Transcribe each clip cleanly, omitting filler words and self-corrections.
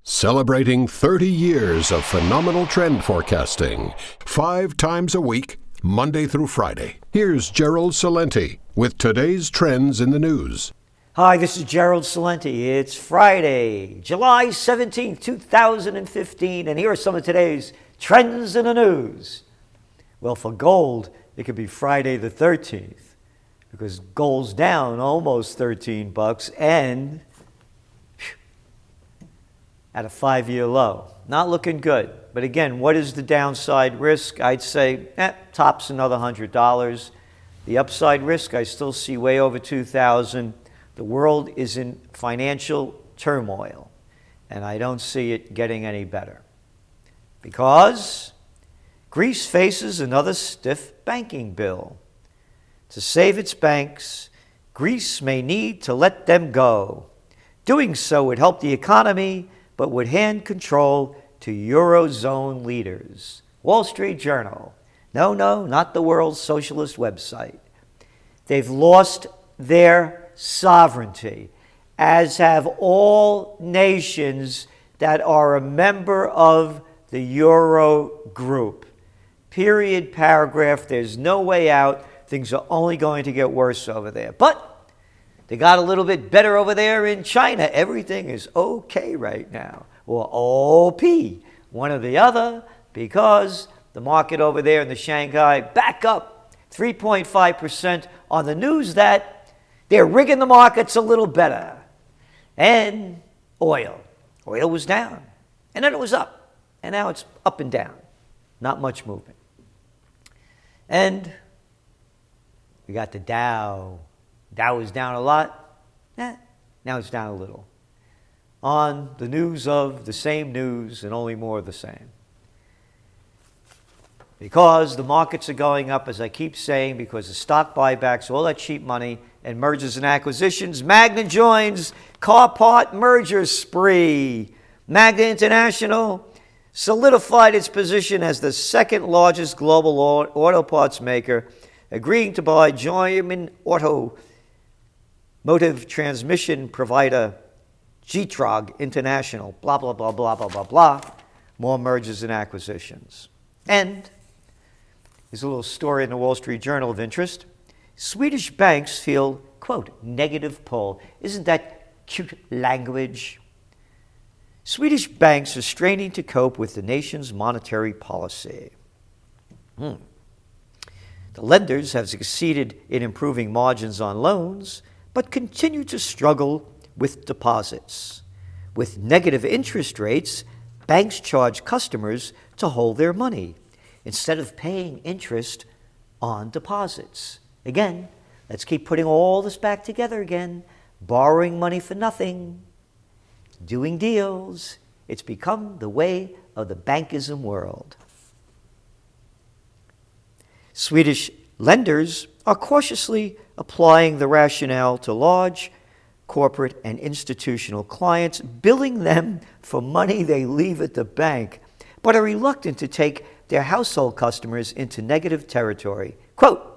Celebrating 30 years of phenomenal trend forecasting, 5 times a week, Monday through Friday. Here's Gerald Celente with today's trends in the news. Hi, this is Gerald Celente. It's Friday, July 17th, 2015, and here are some of today's trends in the news. Well, for gold, it could be Friday the 13th because gold's down almost $13 and at a 5-year low. Not looking good. But again, what is the downside risk? I'd say tops another $100. The upside risk, I still see way over 2,000. The world is in financial turmoil, and I don't see it getting any better. Because Greece faces another stiff banking bill. To save its banks, Greece may need to let them go. Doing so would help the economy, but would hand control to Eurozone leaders. Wall Street Journal. No, not the world's socialist website. They've lost their sovereignty, as have all nations that are a member of the Euro group. Period, paragraph. There's no way out. Things are only going to get worse over there. But they got a little bit better over there in China. Everything is okay right now. Or OP, one or the other, because the market over there in the Shanghai back up 3.5% on the news that they're rigging the markets a little better. And oil. Oil was down. And then it was up. And now it's up and down. Not much movement. And we got the Dow. Dow was down a lot. Now it's down a little. On the news of the same news and only more of the same. Because the markets are going up, as I keep saying, because of stock buybacks, all that cheap money, and mergers and acquisitions. Magna joins car part merger spree. Magna International solidified its position as the second largest global auto parts maker, agreeing to buy German automotive transmission provider Getrag International, blah, blah, blah, blah, blah, blah, blah. More mergers and acquisitions. And there's a little story in the Wall Street Journal of interest. Swedish banks feel, quote, negative pull. Isn't that cute language? Swedish banks are straining to cope with the nation's monetary policy. The lenders have succeeded in improving margins on loans, but continue to struggle with deposits. With negative interest rates, banks charge customers to hold their money instead of paying interest on deposits. Again, let's keep putting all this back together again. Borrowing money for nothing, doing deals. It's become the way of the bankism world. Swedish lenders are cautiously applying the rationale to large corporate and institutional clients, billing them for money they leave at the bank, but are reluctant to take their household customers into negative territory. Quote,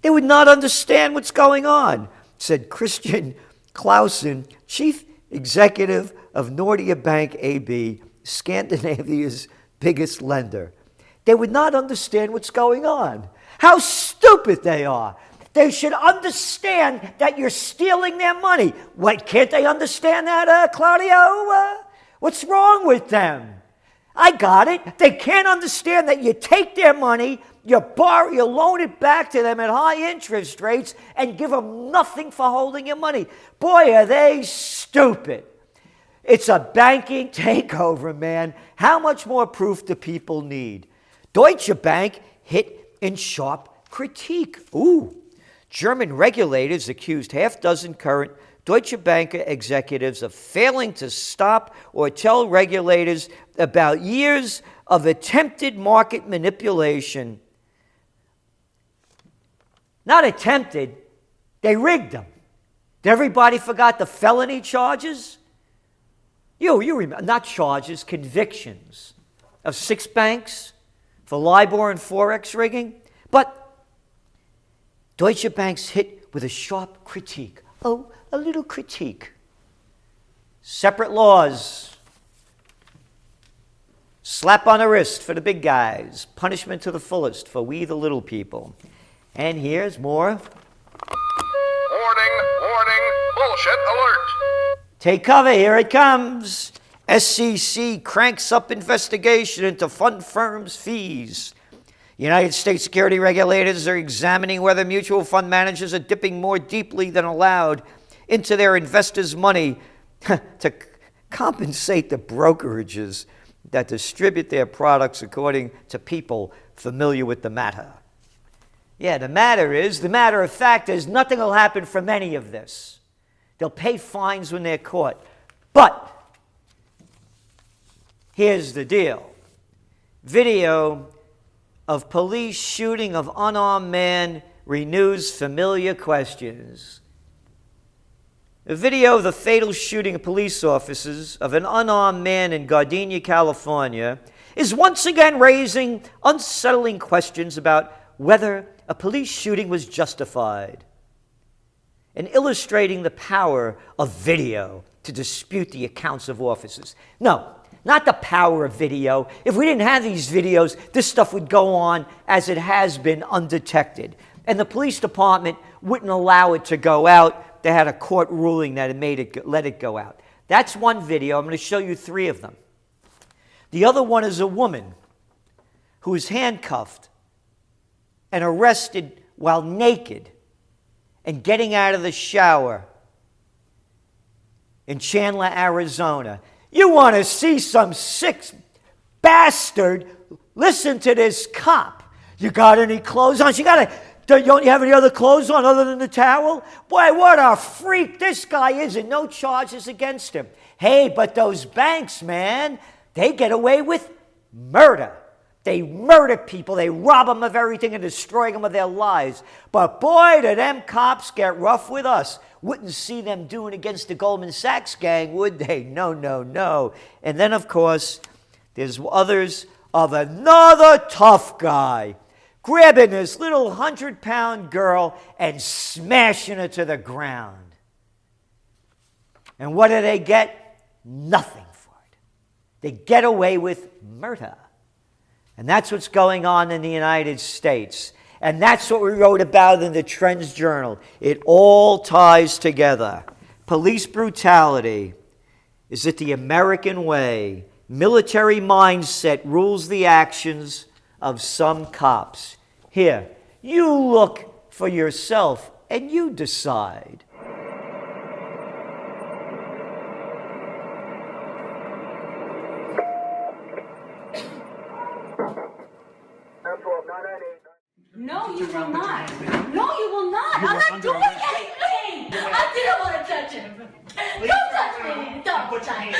they would not understand what's going on, said Christian Clausen, chief executive of Nordea Bank AB, Scandinavia's biggest lender. They would not understand what's going on. How stupid they are. They should understand that you're stealing their money. What, can't they understand that, Claudio? What's wrong with them? I got it. They can't understand that you take their money, you loan it back to them at high interest rates, and give them nothing for holding your money. Boy, are they stupid. It's a banking takeover, man. How much more proof do people need? Deutsche Bank hit in sharp critique. German regulators accused half-dozen current Deutsche Bank executives of failing to stop or tell regulators about years of attempted market manipulation. Not attempted, they rigged them. Everybody forgot the felony charges? You remember, not charges, convictions of 6 banks for LIBOR and Forex rigging. But Deutsche Bank's hit with a sharp critique. A little critique. Separate laws. Slap on the wrist for the big guys. Punishment to the fullest for we the little people. And here's more. Warning, warning, bullshit alert. Take cover, here it comes. SEC cranks up investigation into fund firms' fees. United States security regulators are examining whether mutual fund managers are dipping more deeply than allowed into their investors' money to compensate the brokerages that distribute their products, according to people familiar with the matter. Yeah, the matter of fact is nothing will happen from any of this. They'll pay fines when they're caught. But here's the deal. Video of police shooting of unarmed man renews familiar questions. A video of the fatal shooting of police officers of an unarmed man in Gardena, California, is once again raising unsettling questions about whether a police shooting was justified, and illustrating the power of video to dispute the accounts of officers. No, not the power of video. If we didn't have these videos, this stuff would go on as it has been undetected. And the police department wouldn't allow it to go out. They had a court ruling that let it go out. That's one video. I'm going to show you 3 of them. The other one is a woman who is handcuffed and arrested while naked and getting out of the shower in Chandler, Arizona. You want to see some sick bastard? Listen to this cop. You got any clothes on? Don't you have any other clothes on other than the towel? Boy, what a freak this guy is, and no charges against him. Hey, but those banks, man, they get away with murder. They murder people. They rob them of everything and destroy them of their lives. But boy, do them cops get rough with us. Wouldn't see them doing against the Goldman Sachs gang, would they? No, no, no. And then, of course, there's others of another tough guy grabbing this little 100-pound girl and smashing her to the ground. And what do they get? Nothing for it. They get away with murder. And that's what's going on in the United States. And that's what we wrote about in the Trends Journal. It all ties together. Police brutality. Is it the American way? Military mindset rules the actions of some cops. Here, you look for yourself and you decide. No, you will not. No, you will not. I'm not doing anything. I didn't want to touch him. Don't touch me. Don't touch me. What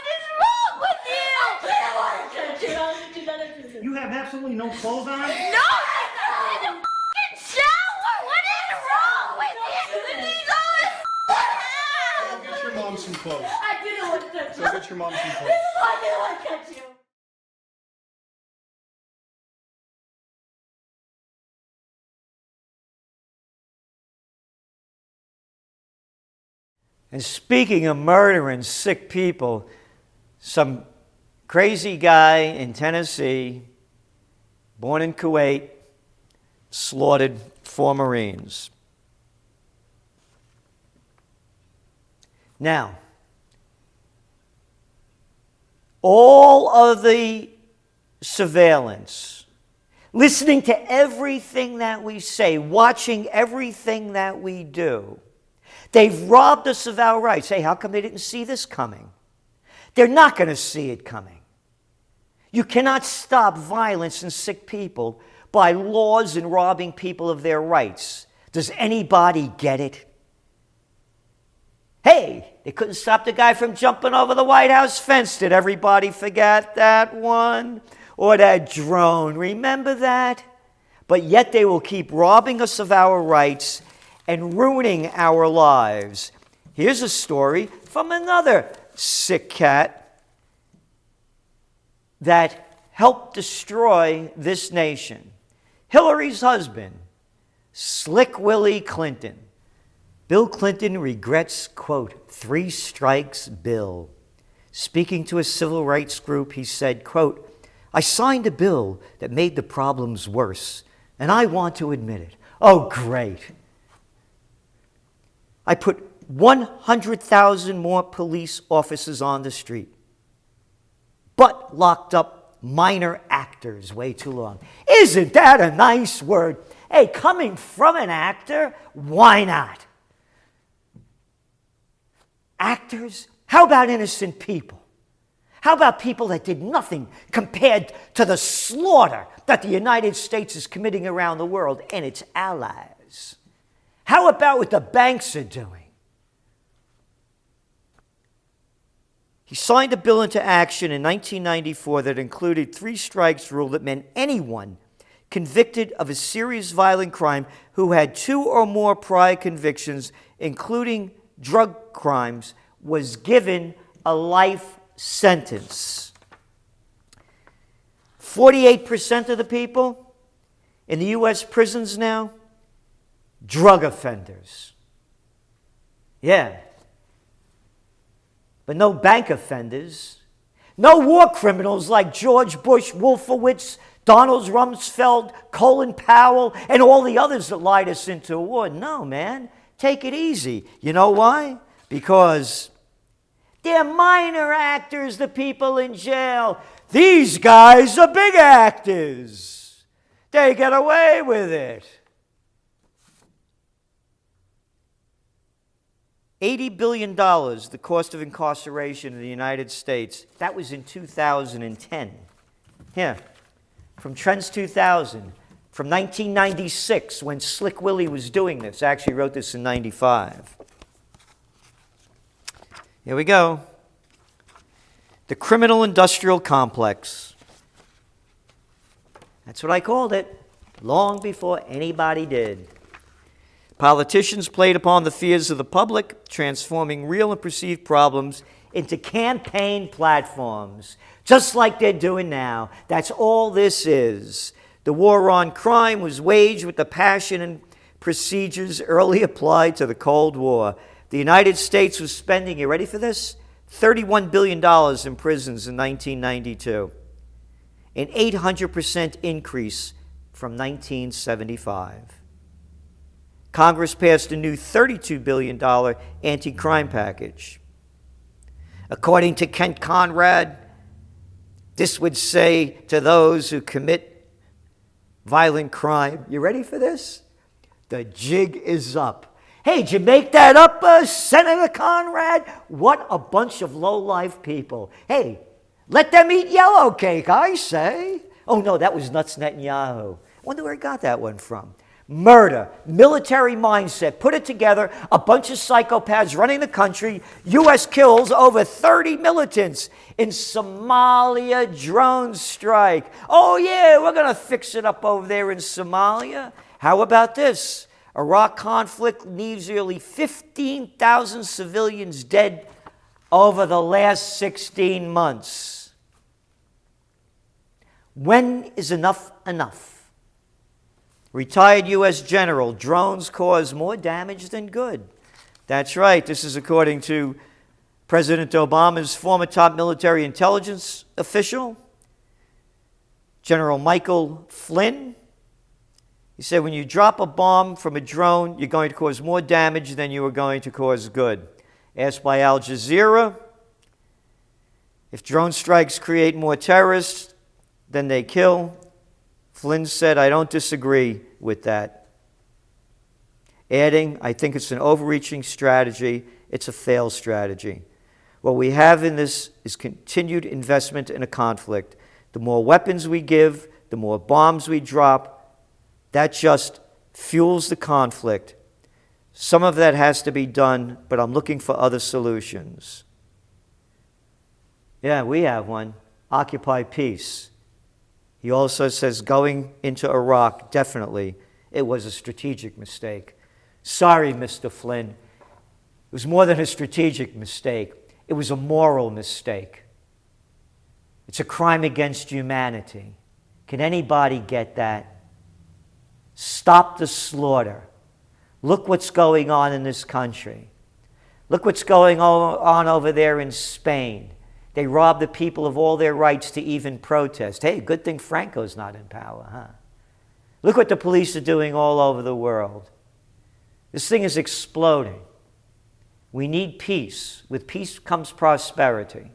is wrong with you? I didn't want to touch you. You have absolutely no clothes on? No, I'm in the f***ing shower. What is wrong with you? These always Go get your mom some clothes. I didn't want to touch you. Go get your mom some clothes. I didn't want to touch you. And speaking of murdering sick people, some crazy guy in Tennessee, born in Kuwait, slaughtered 4 Marines. Now, all of the surveillance, listening to everything that we say, watching everything that we do, they've robbed us of our rights. Hey, how come they didn't see this coming? They're not going to see it coming. You cannot stop violence and sick people by laws and robbing people of their rights. Does anybody get it? Hey, they couldn't stop the guy from jumping over the White House fence. Did everybody forget that one? Or that drone, remember that? But yet they will keep robbing us of our rights and ruining our lives. Here's a story from another sick cat that helped destroy this nation. Hillary's husband, Slick Willie Clinton. Bill Clinton regrets, quote, 3 strikes bill. Speaking to a civil rights group, he said, quote, I signed a bill that made the problems worse, and I want to admit it. Oh, great. I put 100,000 more police officers on the street, but locked up minor actors way too long. Isn't that a nice word? Hey, coming from an actor, why not? Actors? How about innocent people? How about people that did nothing compared to the slaughter that the United States is committing around the world and its allies? How about what the banks are doing? He signed a bill into action in 1994 that included 3 strikes rule that meant anyone convicted of a serious violent crime who had 2 or more prior convictions, including drug crimes, was given a life sentence. 48% of the people in the U.S. prisons now, drug offenders. Yeah. But no bank offenders. No war criminals like George Bush, Wolfowitz, Donald Rumsfeld, Colin Powell, and all the others that lied us into a war. No, man. Take it easy. You know why? Because they're minor actors, the people in jail. These guys are big actors. They get away with it. $80 billion, the cost of incarceration in the United States. That was in 2010. Here, from Trends 2000, from 1996, when Slick Willie was doing this. I actually wrote this in 95. Here we go. The criminal industrial complex. That's what I called it, long before anybody did. Politicians played upon the fears of the public, transforming real and perceived problems into campaign platforms, just like they're doing now. That's all this is. The war on crime was waged with the passion and procedures early applied to the Cold War. The United States was spending, you ready for this? $31 billion in prisons in 1992, an 800% increase from 1975. Congress passed a new $32 billion anti-crime package. According to Kent Conrad, this would say to those who commit violent crime, you ready for this? The jig is up. Hey, did you make that up, Senator Conrad? What a bunch of low-life people. Hey, let them eat yellow cake, I say. Oh, no, that was Nuts Netanyahu. I wonder where he got that one from. Murder, military mindset, put it together, a bunch of psychopaths running the country. U.S. kills over 30 militants in Somalia drone strike. Oh, yeah, we're going to fix it up over there in Somalia. How about this? Iraq conflict leaves nearly 15,000 civilians dead over the last 16 months. When is enough enough? Retired U.S. general, drones cause more damage than good. That's right. This is according to President Obama's former top military intelligence official, General Michael Flynn. He said, when you drop a bomb from a drone, you're going to cause more damage than you are going to cause good. Asked by Al Jazeera, if drone strikes create more terrorists than they kill, Flynn said, I don't disagree with that. Adding, I think it's an overreaching strategy. It's a failed strategy. What we have in this is continued investment in a conflict. The more weapons we give, the more bombs we drop, that just fuels the conflict. Some of that has to be done, but I'm looking for other solutions. Yeah, we have one. Occupy peace. He also says going into Iraq, definitely, it was a strategic mistake. Sorry, Mr. Flynn. It was more than a strategic mistake. It was a moral mistake. It's a crime against humanity. Can anybody get that? Stop the slaughter. Look what's going on in this country. Look what's going on over there in Spain. They rob the people of all their rights to even protest. Hey, good thing Franco's not in power, huh? Look what the police are doing all over the world. This thing is exploding. We need peace. With peace comes prosperity.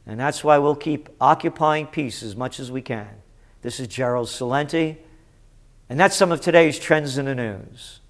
And that's why we'll keep occupying peace as much as we can. This is Gerald Celente, and that's some of today's trends in the news.